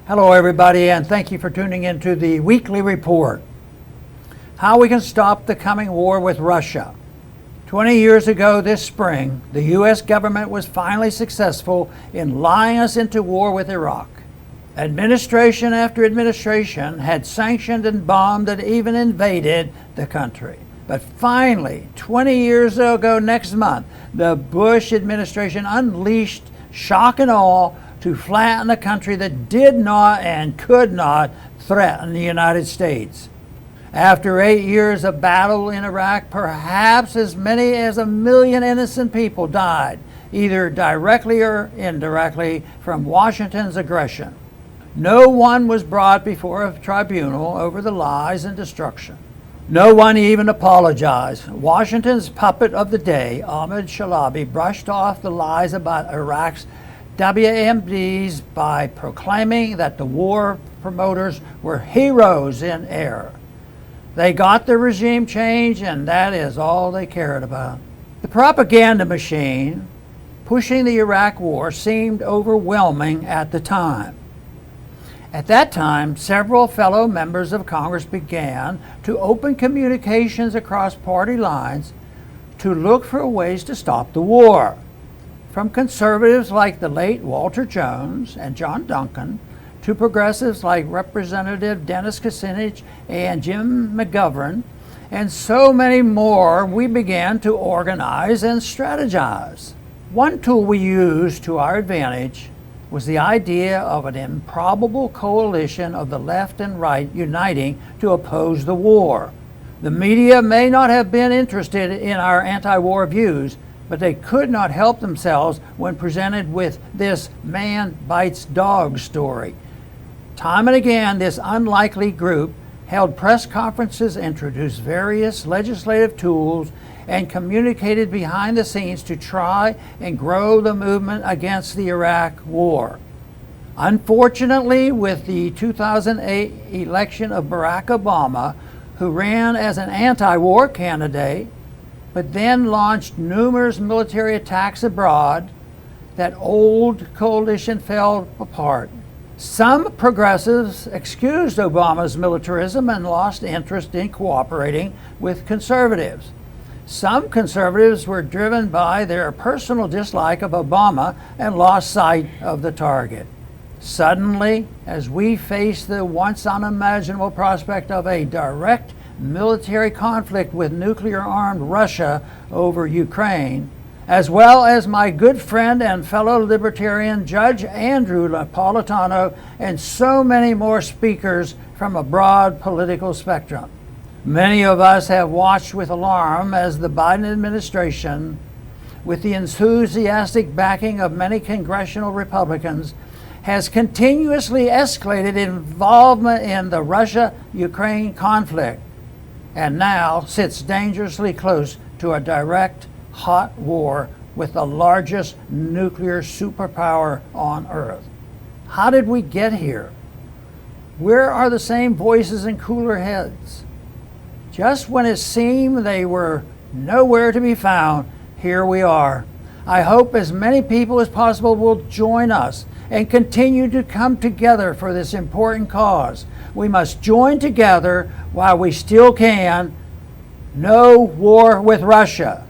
Hello everybody, and thank you for tuning into the weekly report. How we can stop the coming war with Russia. 20 years ago this spring, the U.S. government was finally successful in lying us into war with Iraq. Administration after administration had sanctioned and bombed and even invaded the country. But finally, 20 years ago next month, the Bush administration unleashed shock and awe to flatten a country that did not and could not threaten the United States. After 8 years of battle in Iraq, perhaps as many as 1 million innocent people died, either directly or indirectly, from Washington's aggression. No one was brought before a tribunal over the lies and destruction. No one even apologized. Washington's puppet of the day, Ahmed Chalabi, brushed off the lies about Iraq's WMDs by proclaiming that the war promoters were heroes in error. They got the regime change, and that is all they cared about. The propaganda machine pushing the Iraq war seemed overwhelming at the time. At that time, several fellow members of Congress began to open communications across party lines to look for ways to stop the war. From conservatives like the late Walter Jones and John Duncan, to progressives like Representative Dennis Kucinich and Jim McGovern, and so many more, we began to organize and strategize. One tool we used to our advantage was the idea of an improbable coalition of the left and right uniting to oppose the war. The media may not have been interested in our anti-war views, but they could not help themselves when presented with this man bites dog story. Time and again, this unlikely group held press conferences, introduced various legislative tools, and communicated behind the scenes to try and grow the movement against the Iraq war. Unfortunately, with the 2008 election of Barack Obama, who ran as an anti-war candidate, but then launched numerous military attacks abroad, that old coalition fell apart. Some progressives excused Obama's militarism and lost interest in cooperating with conservatives. Some conservatives were driven by their personal dislike of Obama and lost sight of the target. Suddenly, as we faced the once unimaginable prospect of a direct military conflict with nuclear-armed Russia over Ukraine, as well as my good friend and fellow libertarian Judge Andrew Napolitano and so many more speakers from a broad political spectrum. Many of us have watched with alarm as the Biden administration, with the enthusiastic backing of many congressional Republicans, has continuously escalated involvement in the Russia-Ukraine conflict, and now sits dangerously close to a direct hot war with the largest nuclear superpower on Earth. How did we get here? Where are the same voices and cooler heads? Just when it seemed they were nowhere to be found, here we are. I hope as many people as possible will join us and continue to come together for this important cause. We must join together while we still can. No war with Russia.